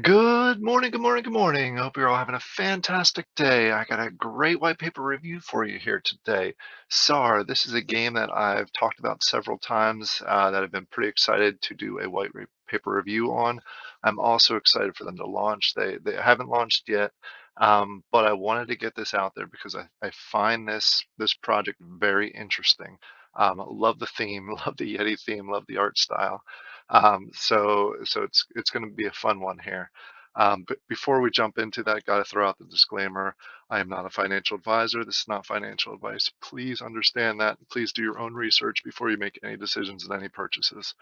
Good morning, good morning, good morning. I hope you're all having a fantastic day. I got a great white paper review for you here today. SAR, this is a game that I've talked about several times that I've been pretty excited to do a paper review on. I'm also excited for them to launch. They haven't launched yet, but I wanted to get this out there because I find this project very interesting. Love the theme, love the Yeti theme, love the art style. So it's going to be a fun one here. But before we jump into that, got to throw out the disclaimer. I am not a financial advisor. This is not financial advice. Please understand that. Please do your own research before you make any decisions and any purchases.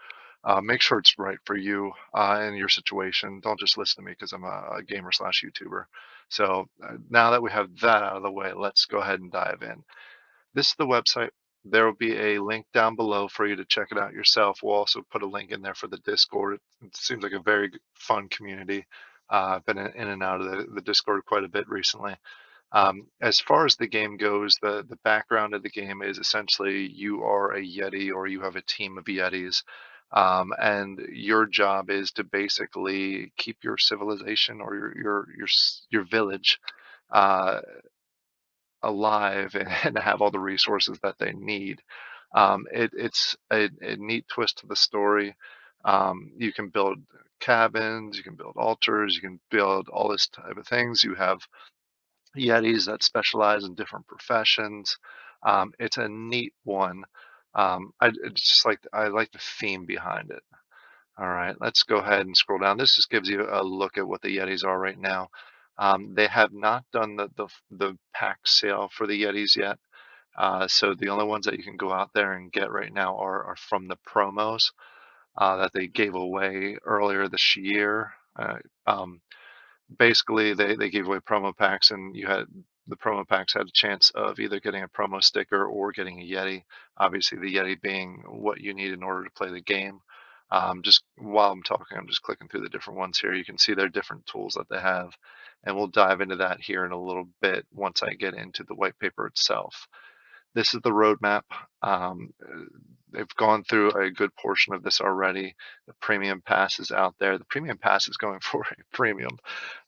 Make sure it's right for you and your situation. Don't just listen to me because I'm a gamer slash YouTuber. So now that we have that out of the way, let's go ahead and dive in. This is the website. There will be a link down below for you to check it out yourself. We'll also put a link in there for the Discord. It seems like a very fun community. I've been in and out of the Discord quite a bit recently. As far as the game goes, the background of the game is essentially you are a Yeti or you have a team of Yetis. And your job is to basically keep your civilization or your village uh, alive and have all the resources that they need. It's a neat twist to the story. You can build cabins, you can build altars, you can build all this type of things. You have Yetis that specialize in different professions. It's a neat one. I like the theme behind it. All right, let's go ahead and scroll down. This just gives you a look at what the Yetis are right now. They have not done the pack sale for the Yetis yet. So the only ones that you can go out there and get right now are from the promos that they gave away earlier this year. Um, Basically, they gave away promo packs, and the promo packs had a chance of either getting a promo sticker or getting a Yeti. Obviously, the Yeti being what you need in order to play the game. Just while I'm talking, I'm just clicking through the different ones here. You can see their different tools that they have, and we'll dive into that here in a little bit once I get into the white paper itself. This is the roadmap. They've gone through a good portion of this already. The premium pass is out there. The premium pass is going for a premium.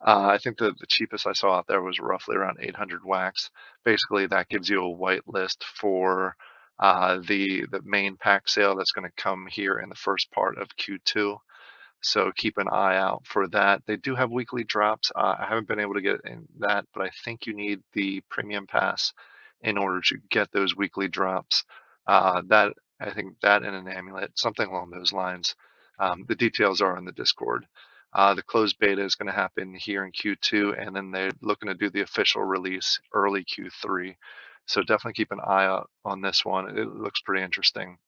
I think the cheapest I saw out there was roughly around 800 wax. Basically, that gives you a white list for the main pack sale that's going to come here in the first part of Q2. So keep an eye out for that. They do have weekly drops. I haven't been able to get in that, but I think you need the premium pass in order to get those weekly drops. That I think that and an amulet, something along those lines. The details are in the Discord. The closed beta is going to happen here in Q2, and then they're looking to do the official release early Q3. So definitely keep an eye out on this one. It looks pretty interesting.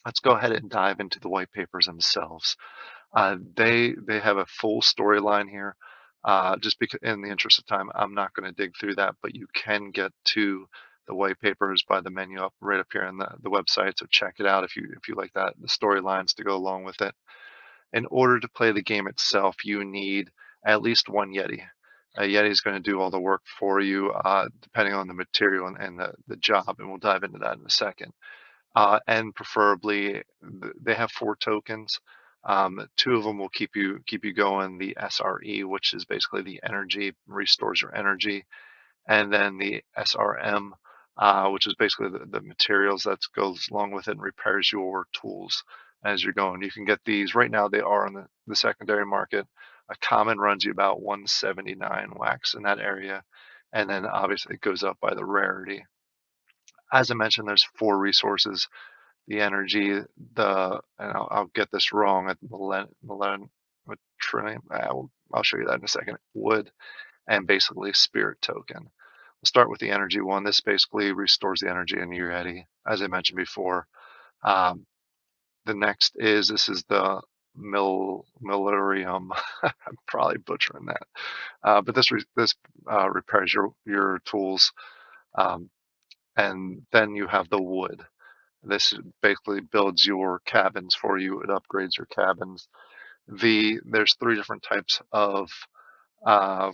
Let's go ahead and dive into the white papers themselves. They have a full storyline here. Just because, in the interest of time, I'm not going to dig through that, but you can get to the white papers by the menu up right up here on the website. So check it out if you like that the storylines to go along with it. In order to play the game itself, you need at least one Yeti. A Yeti is going to do all the work for you, depending on the material and the job, and we'll dive into that in a second. And preferably they have 4 tokens. Two of them will keep you going. The SRE, which is basically the energy, restores your energy, and then the SRM, which is basically the materials that goes along with it and repairs your tools as you're going. You can get these right now. They are on the secondary market. A common runs you about 179 wax in that area, and then obviously it goes up by the rarity. As I mentioned, there's 4 resources: the energy, and I'll get this wrong, at I'll show you that in a second, wood, and basically spirit token. We'll start with the energy one. This basically restores the energy in your Yeti, as I mentioned before. Um, the next this is the Millarium. I'm probably butchering that, but this repairs your tools, um, and then you have the wood. This basically builds your cabins for you. It upgrades your cabins. There's 3 different types of uh,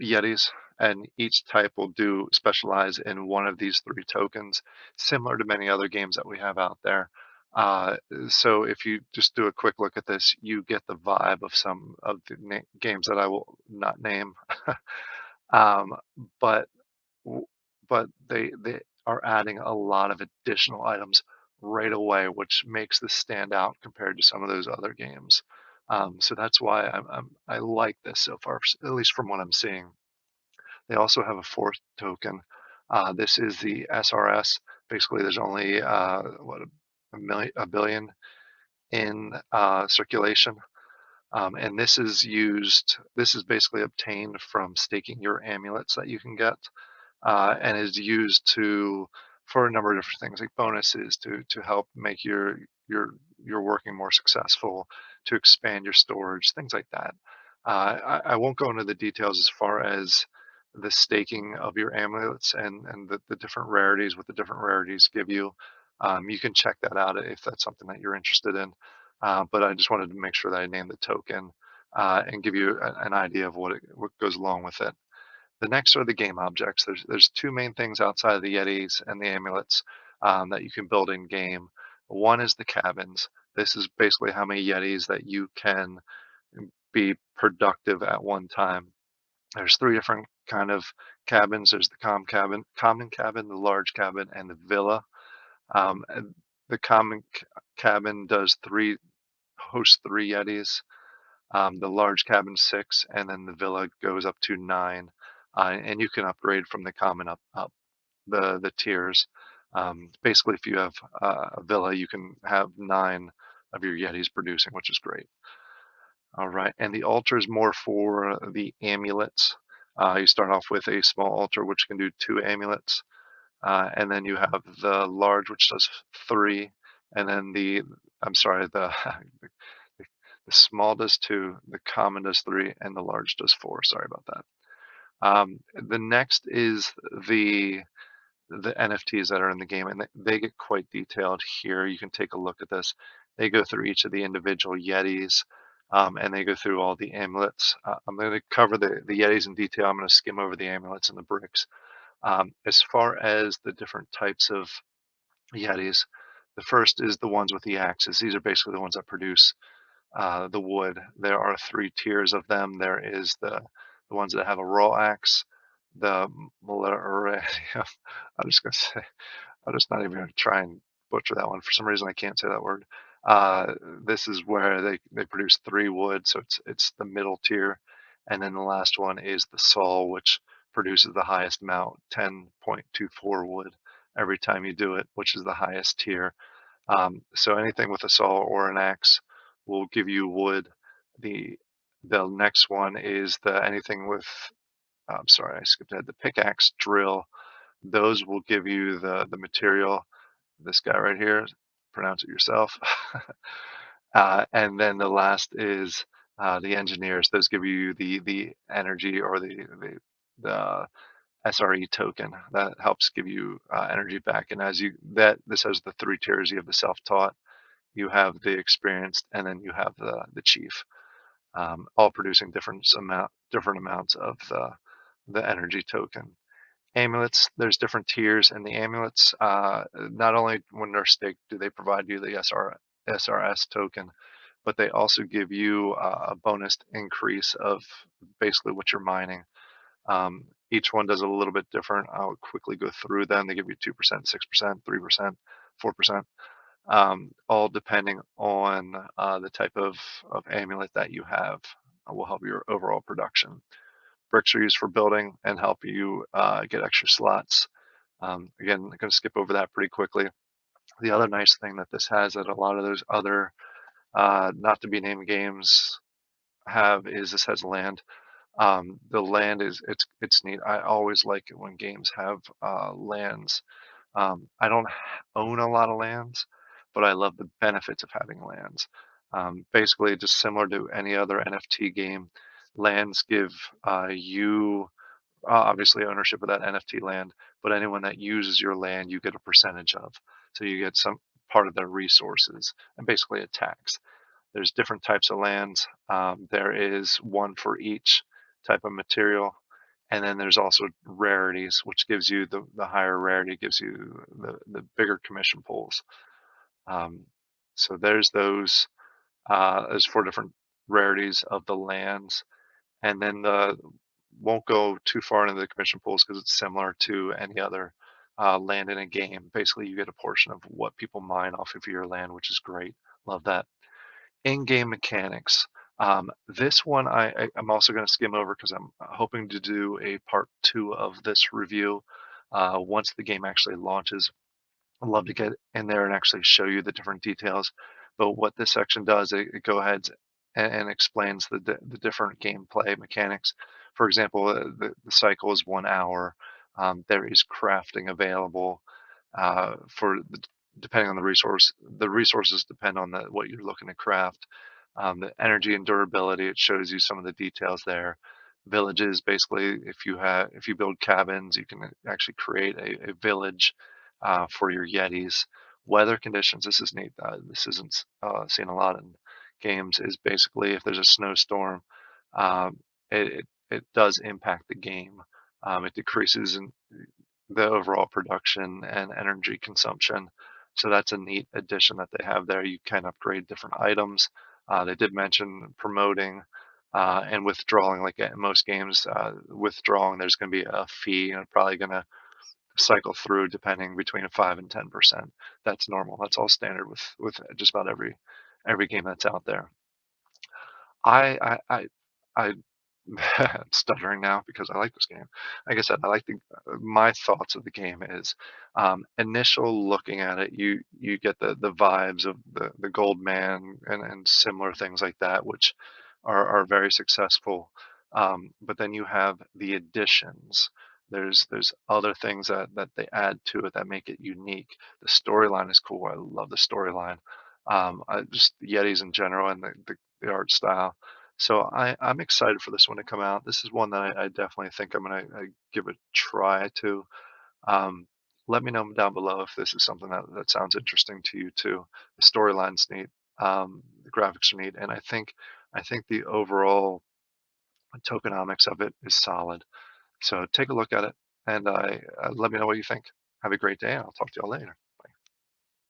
Yetis, and each type will do specialize in one of these 3 tokens, similar to many other games that we have out there. Uh, so if you just do a quick look at this, you get the vibe of some of the games that I will not name. um, but w- but they are adding a lot of additional items right away, which makes this stand out compared to some of those other games. So that's why I like this so far, at least from what I'm seeing. They also have a fourth token. This is the SRS. Basically, there's only a billion in circulation. And this is used, this is basically obtained from staking your amulets that you can get, and is used to for a number of different things, like bonuses to help make your working more successful, to expand your storage, things like that. I won't go into the details as far as the staking of your amulets and the different rarities, what the different rarities give you. You can check that out if that's something that you're interested in. But I just wanted to make sure that I named the token and give you an idea of what goes along with it. The next are the game objects. There's two main things outside of the Yetis and the amulets that you can build in game. One is the cabins. This is basically how many Yetis that you can be productive at one time. There's three different kind of cabins. There's the common cabin, the large cabin, and the villa. And the common cabin does host three Yetis. The large cabin six, and then the villa goes up to nine. And you can upgrade from the common up the tiers. Basically, if you have a villa, you can have nine of your Yetis producing, which is great. All right, and the altar is more for the amulets. You start off with a small altar, which can do two amulets, and then you have the large, which does three, and then I'm sorry, the small does two, the common does three, and the large does four. Sorry about that. The next is the NFTs that are in the game, and they get quite detailed here. You can take a look at this. They go through each of the individual Yetis, and they go through all the amulets. I'm going to cover the Yetis in detail. I'm going to skim over the amulets and the bricks. As far as the different types of Yetis, the first is the ones with the axes. These are basically the ones that produce the wood. There are three tiers of them. There is the ones that have a raw axe, the I'm just gonna say, I'm just not even gonna try and butcher that one. For some reason, I can't say that word. Uh, this is where they produce three wood, so it's the middle tier, and then the last one is the saw, which produces the highest amount, 10.24 wood every time you do it, which is the highest tier. So anything with a saw or an axe will give you wood. The the next one is the anything with I'm sorry, I skipped ahead. The pickaxe, drill, those will give you the material. This guy right here, pronounce it yourself. And then the last is the engineers. Those give you the energy or the SRE token that helps give you energy back. And as you that this has the three tiers. You have the self-taught, you have the experienced, and then you have the chief, all producing different amounts of the energy token. Amulets, there's different tiers, and the amulets, not only when they're staked do they provide you the SRS token, but they also give you a bonus increase of basically what you're mining. Each one does a little bit different. I'll quickly go through them. They give you 2%, 6%, 3%, 4%, all depending on the type of amulet that you have will help your overall production. Bricks are used for building and help you get extra slots. Again, I'm going to skip over that pretty quickly. The other nice thing that this has that a lot of those other not to be named games have is this has land. The land is it's neat. I always like it when games have lands. I don't own a lot of lands, but I love the benefits of having lands. Basically, just similar to any other NFT game, lands give you obviously ownership of that NFT land, but anyone that uses your land, you get a percentage of. So you get some part of their resources and basically a tax. There's different types of lands. There is one for each type of material. And then there's also rarities, which gives you the higher rarity gives you the bigger commission pools. Um, So there's 4 different rarities of the lands, and then the won't go too far into the commission pools because it's similar to any other land in a game. Basically, you get a portion of what people mine off of your land, which is great. Love that. In-game mechanics. This one I'm also going to skim over because I'm hoping to do a part 2 of this review once the game actually launches. I'd love to get in there and actually show you the different details. But what this section does, it go ahead and explains the different gameplay mechanics. For example, the cycle is 1 hour. There is crafting available for depending on the resource. The resources depend on what you're looking to craft. The energy and durability, it shows you some of the details there. Villages, basically, if you build cabins, you can actually create a village for your Yetis. Weather conditions, this is neat. This isn't seen a lot in games. Is basically if there's a snowstorm, um, it does impact the game. It decreases in the overall production and energy consumption. So that's a neat addition that they have there. You can upgrade different items. They did mention promoting and withdrawing, like in most games, withdrawing, there's going to be a fee and probably going to cycle through depending between a 5 and 10%. That's normal. That's all standard with just about every game that's out there. I I'm stuttering now because I like this game. Like I said, I like my thoughts of the game is initial looking at it. You get the vibes of the Gold Man and similar things like that, which are very successful. But then you have the additions. There's other things that they add to it that make it unique. The storyline is cool. I love the storyline. I just the Yetis in general and the art style. So I'm excited for this one to come out. This is one that I definitely think I'm going to give a try to. Um, Let me know down below if this is something that sounds interesting to you too. The storyline's neat, the graphics are neat, and I think the overall tokenomics of it is solid. So take a look at it and let me know what you think. Have a great day, and I'll talk to y'all later.